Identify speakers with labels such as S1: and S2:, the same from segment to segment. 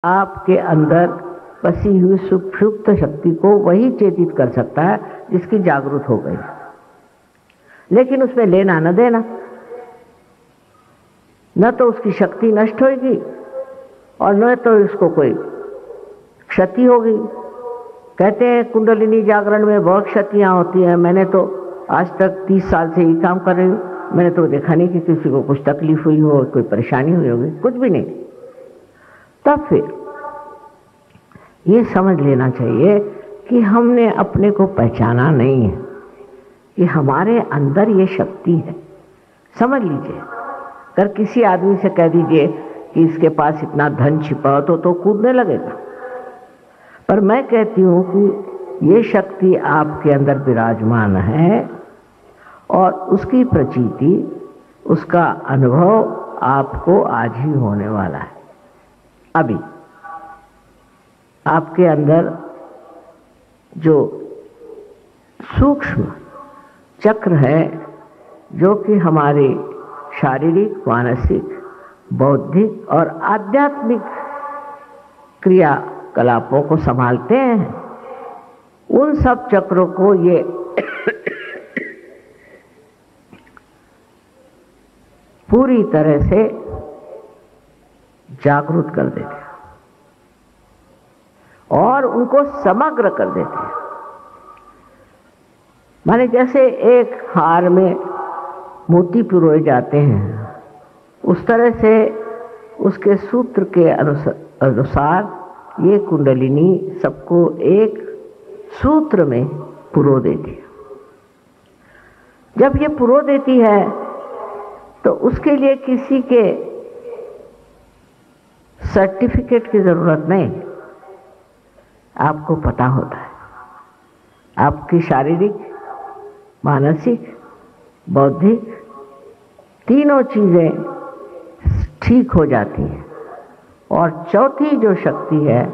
S1: आपके अंदर बसी हुई सुप्त शक्ति को वही चेतित कर सकता है जिसकी जागृत हो गई, लेकिन उसमें लेना न देना। न तो उसकी शक्ति नष्ट होगी और न तो उसको कोई क्षति होगी। कहते हैं कुंडलिनी जागरण में बहुत क्षतियां होती हैं। मैंने तो आज तक 30 साल से ये काम कर रही हूँ, मैंने तो देखा नहीं कि किसी को कुछ तकलीफ हुई हो, कोई परेशानी हुई होगी, कुछ भी नहीं। तब फिर ये समझ लेना चाहिए कि हमने अपने को पहचाना नहीं है, कि हमारे अंदर ये शक्ति है। समझ लीजिए, अगर किसी आदमी से कह दीजिए कि इसके पास इतना धन छिपा हो तो कूदने लगेगा, पर मैं कहती हूँ कि ये शक्ति आपके अंदर विराजमान है और उसकी प्रतीति, उसका अनुभव आपको आज ही होने वाला है। अभी आपके अंदर जो सूक्ष्म चक्र है, जो कि हमारे शारीरिक, मानसिक, बौद्धिक और आध्यात्मिक क्रियाकलापों को संभालते हैं, उन सब चक्रों को ये पूरी तरह से जागृत कर देते हैं और उनको समग्र कर देते हैं। माने जैसे एक हार में मोती पिरोए जाते हैं, उस तरह से उसके सूत्र के अनुसार ये कुंडलिनी सबको एक सूत्र में पुरो देती है। जब ये पुरो देती है तो उसके लिए किसी के सर्टिफिकेट की जरूरत नहीं, आपको पता होता है। आपकी शारीरिक, मानसिक, बौद्धिक तीनों चीजें ठीक हो जाती हैं। और चौथी जो शक्ति है,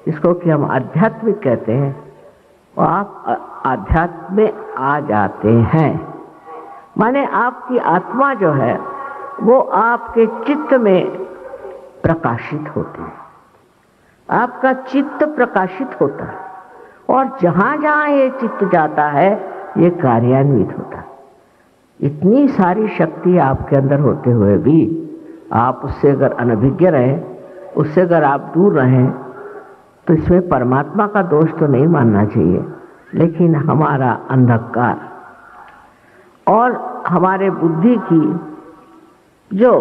S1: जिसको कि हम आध्यात्मिक कहते हैं, वो आप आध्यात्म में आ जाते हैं। माने आपकी आत्मा जो है वो आपके चित्त में प्रकाशित होती है, आपका चित्त प्रकाशित होता है और जहां जहां ये चित्त जाता है ये कार्यान्वित होता है। इतनी सारी शक्ति आपके अंदर होते हुए भी आप उससे अगर अनभिज्ञ रहें, उससे अगर आप दूर रहें, तो इसमें परमात्मा का दोष तो नहीं मानना चाहिए, लेकिन हमारा अंधकार और हमारे बुद्धि की जो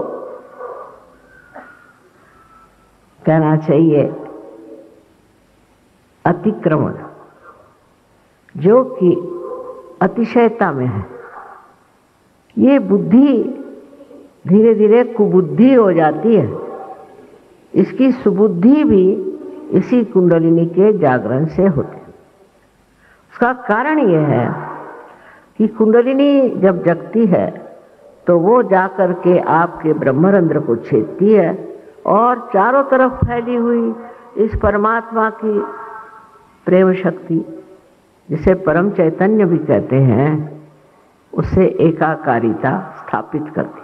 S1: कहना चाहिए अतिक्रमण, जो कि अतिशयता में है, ये बुद्धि धीरे धीरे कुबुद्धि हो जाती है। इसकी सुबुद्धि भी इसी कुंडलिनी के जागरण से होती है। उसका कारण यह है कि कुंडलिनी जब जगती है तो वो जाकर के आपके ब्रह्मरंध्र को छेदती है और चारों तरफ फैली हुई इस परमात्मा की प्रेम शक्ति, जिसे परम चैतन्य भी कहते हैं, उससे एकाकारिता स्थापित करती।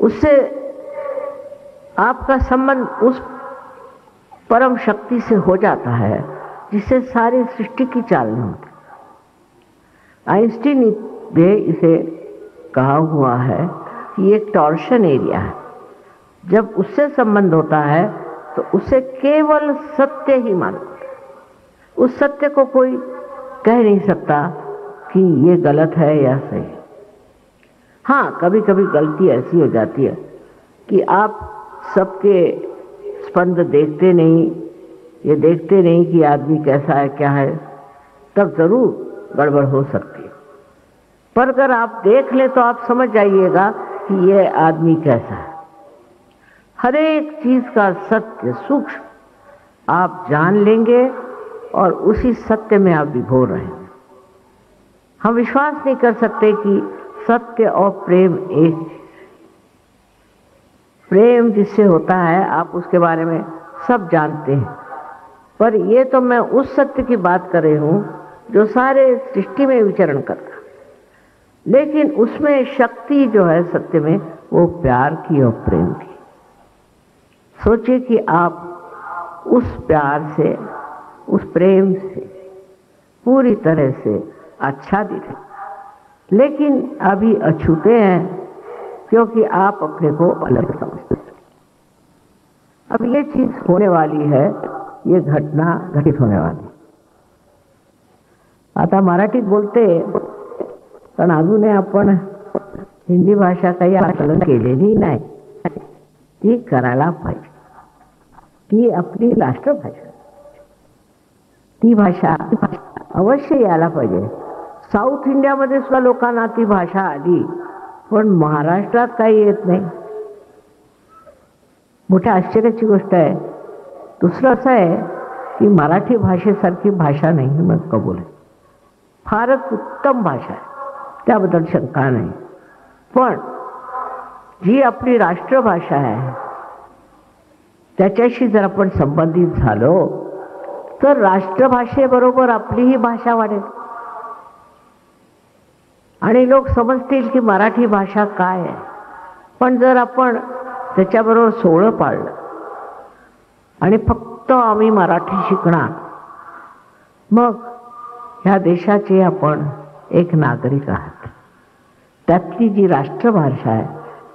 S1: उससे आपका संबंध उस परम शक्ति से हो जाता है जिससे सारी सृष्टि की चालना होती है। आइंस्टीन ने इसे कहा हुआ है कि एक टॉर्शन एरिया है। जब उससे संबंध होता है तो उसे केवल सत्य ही मानता है। उस सत्य को कोई कह नहीं सकता कि ये गलत है या सही। हाँ, कभी कभी गलती ऐसी हो जाती है कि आप सबके स्पंद देखते नहीं, ये देखते नहीं कि आदमी कैसा है, क्या है, तब जरूर गड़बड़ हो सकती है। पर अगर आप देख लें तो आप समझ जाइएगा कि ये आदमी कैसा है। हर एक चीज का सत्य सूक्ष्म आप जान लेंगे और उसी सत्य में आप विभोर रहेंगे। हम विश्वास नहीं कर सकते कि सत्य और प्रेम एक चीज है। प्रेम जिससे होता है आप उसके बारे में सब जानते हैं, पर ये तो मैं उस सत्य की बात कर रही हूं जो सारे सृष्टि में विचरण करता, लेकिन उसमें शक्ति जो है सत्य में, वो प्यार की और प्रेम की। सोचिए कि आप उस प्यार से, उस प्रेम से पूरी तरह से आच्छादित हैं, लेकिन अभी अछूते हैं क्योंकि आप अपने को अलग समझते हैं। अब ये चीज होने वाली है, ये घटना घटित होने वाली। आता मराठीत बोलते, पण अजूनही आपण हिंदी भाषा काही आकलन केलेली नाही, ती करायला पाहिजे। ती आपली राष्ट्रभाषा, ती भाषा अवश्य यायला पाहिजे। साऊथ इंडियामध्ये सुद्धा लोकांना ती भाषा आली, पण महाराष्ट्रात काही येत नाही। मोठ्या आश्चर्याची गोष्ट आहे। दुसरं असं आहे की मराठी भाषेसारखी भाषा नाही मग कबूल आहे, फारच उत्तम भाषा आहे, त्याबद्दल शंका नाही। पण जी आपली राष्ट्रभाषा आहे त्याच्याशी जर आपण संबंधित झालो तर राष्ट्रभाषेबरोबर आपली ही भाषा वाढेल आणि लोक समजतील की मराठी भाषा काय आहे। पण जर आपण त्याच्याबरोबर सोळं पाळलं आणि फक्त आम्ही मराठी शिकणार, मग ह्या देशाचे आपण एक नागरिक आहात, त्यातली जी राष्ट्रभाषा आहे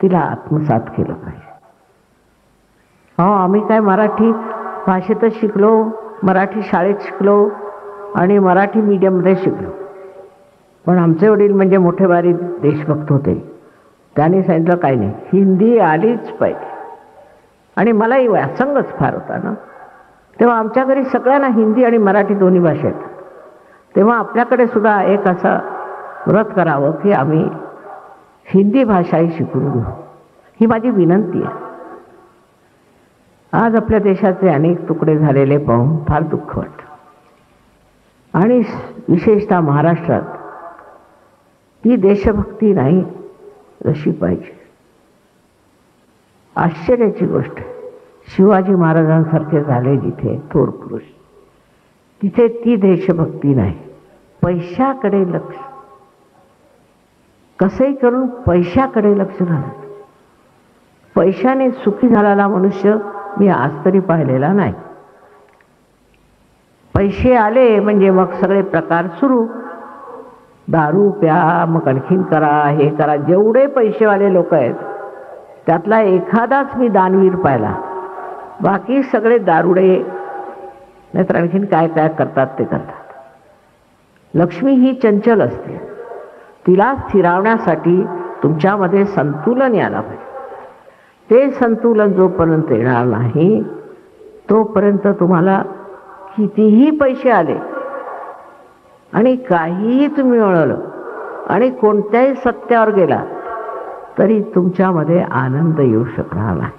S1: तिला आत्मसात केलं पाहिजे। हो, आम्ही काय मराठी भाषेतच शिकलो, मराठी शाळेत शिकलो आणि मराठी मीडियममध्ये शिकलो, पण आमचे वडील म्हणजे मोठे भारी देशभक्त होते, त्यांनी सांगितलं काही नाही, हिंदी आलीच पाहिजे। आणि मलाही व्यासंगच फार होता ना, तेव्हा आमच्या घरी सगळ्यांना हिंदी आणि मराठी दोन्ही भाषा येतात। तेव्हा आपल्याकडे सुद्धा एक असं व्रत करावं की आम्ही हिंदी भाषाही शिकून घेऊ, ही माझी विनंती आहे। आज आपल्या देशाचे अनेक तुकडे झालेले पाहून फार दुःख वाटतं आणि विशेषतः महाराष्ट्रात ती देशभक्ती नाही जशी पाहिजे। आश्चर्याची गोष्ट, शिवाजी महाराजांसारखे झाले जिथे थोर पुरुष, तिथे ती देशभक्ती नाही, पैशाकडे लक्ष, कसंही करून पैशाकडे लक्ष घालत। पैशाने सुखी झालेला मनुष्य मी आज तरी पाहिलेला नाही। पैसे आले म्हणजे मग सगळे प्रकार सुरू, दारू प्या, मग आणखीन करा, हे करा। जेवढे पैसेवाले लोक आहेत त्यातला एखादाच मी दानवीर पाहिला, बाकी सगळे दारुडे, नाहीतर आणखीन काय काय करतात ते करतात। लक्ष्मी ही चंचल असते, तिला स्थिरावण्यासाठी तुमच्यामध्ये संतुलन यायला पाहिजे। ते संतुलन जोपर्यंत येणार नाही तोपर्यंत तुम्हाला कितीही पैसे आले आणि काहीही तुम्ही मिळवलं आणि कोणत्याही सत्यावर गेला तरी तुमच्यामध्ये आनंद येऊ शकणार नाही।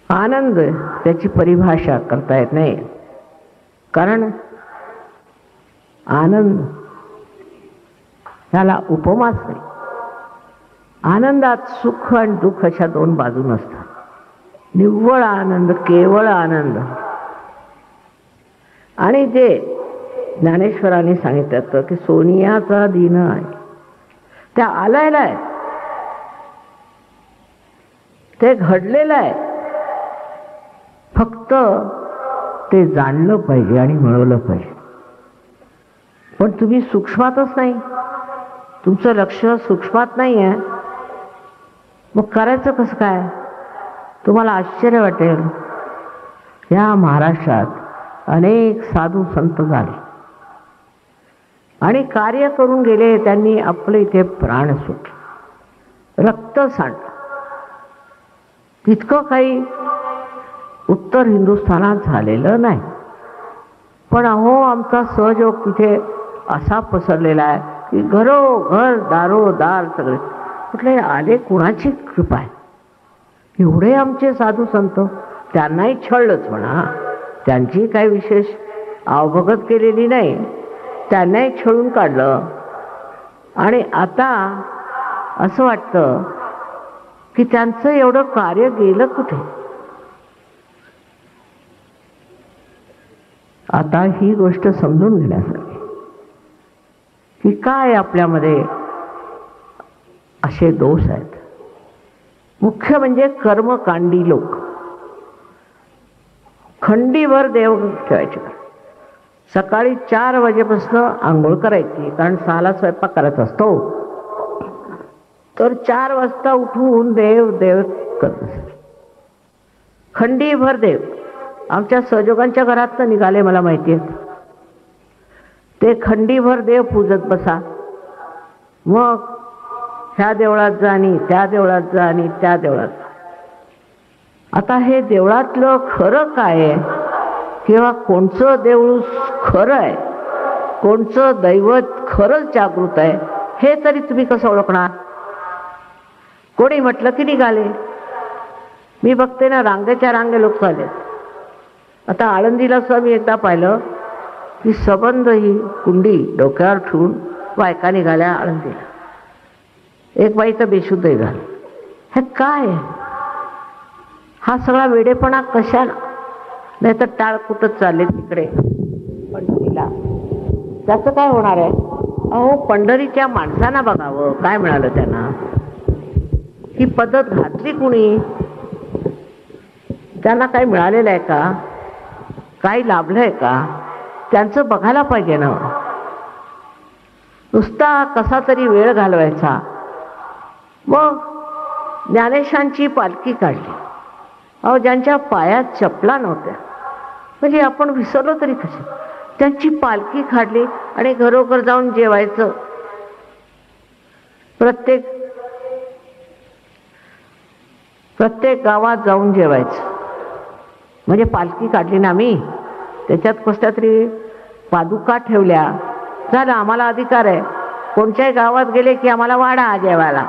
S1: आनंद त्याची परिभाषा करता येत नाही, कारण आनंद ह्याला उपमाच नाही। आनंदात सुख आणि दुःख अशा दोन बाजू नसतात। निव्वळ आनंद, केवळ आनंद। आणि ते ज्ञानेश्वरांनी सांगितलं की सोनियाचा दिन आहे, त्या आलेला आहे, ते घडलेलं आहे, फक्त ते जाणलं पाहिजे आणि मिळवलं पाहिजे। पण तुम्ही सूक्ष्मातच नाही, तुमचं लक्ष सूक्ष्मात नाही आहे, मग करायचं कसं काय? तुम्हाला आश्चर्य वाटेल, या महाराष्ट्रात अनेक साधू संत झाले आणि कार्य करून गेले, त्यांनी आपले इथे प्राण सुटले, रक्त सांडलं। तितकं काही उत्तर हिंदुस्थानात झालेलं नाही, पण अहो आमचा सहयोग तिथे असा पसरलेला आहे की घरोघर दारोदार सगळे कुठले आले, कुणाची कृपा आहे। एवढे आमचे साधू संत, त्यांनाही छळलंच म्हणा, त्यांची काही विशेष आवभगत केलेली नाही, त्यांनाही छळून काढलं। आणि आता असं वाटतं की त्यांचं एवढं कार्य गेलं कुठे? आता ही गोष्ट समजून घेण्यासाठी की काय आपल्यामध्ये असे दोष आहेत. मुख्य म्हणजे कर्मकांडी लोक. खंडीभर देव ठेवायचे. सकाळी 4 वाजेपासून आंघोळ करायची, कारण 6ला स्वयंपाक करायचा असतो. तर 4 वाजता उठून देव देव करत असे. खंडीभर देव. आमच्या सहयोगांच्या घरात निघाले, मला माहिती आहे. ते खंडीभर देव पूजत बसा. मग ह्या देवळात जा आणि त्या देवळात जा आणि त्या देवळात जा. आता हे देवळातलं खरं काय आहे किंवा कोणचं देऊळ खरं आहे, कोणचं दैवत खरंच जागृत आहे, हे तरी तुम्ही कसं ओळखणार? कोणी म्हटलं की निघाले. मी बघते ना, रांगेच्या रांगे लोक झाले. आता आळंदीला सुद्धा मी एकदा पाहिलं की सबंध ही कुंडी डोक्यावर ठेवून बायका निघाल्या आळंदीला. एक बाई तर बेशुद्ध झाली. हे काय? हा सगळा वेडेपणा कशाला? नाही तर टाळ कुठं चालले तिकडे पंढरीला. त्याचं काय होणार आहे? अहो, पंढरीच्या माणसांना बघावं काय मिळालं त्यांना. ही पद्धत घातली कुणी? त्यांना काही मिळालेलं आहे का? काही लाभलंय का? त्यांचं बघायला पाहिजे ना. नुसता कसा तरी वेळ घालवायचा. मग ज्ञानेशांची पालखी काढली. अहो, ज्यांच्या पायात चपला नव्हत्या, म्हणजे आपण विसरलो तरी कसे, त्यांची पालखी काढली आणि घरोघर जाऊन जेवायचं. प्रत्येक गावात जाऊन जेवायचं. म्हणजे पालखी काढली ना मी, त्याच्यात कसल्या तरी पादुका ठेवल्या, झालं, आम्हाला अधिकार आहे. कोणत्याही गावात गेले की आम्हाला वाढा जेवायला.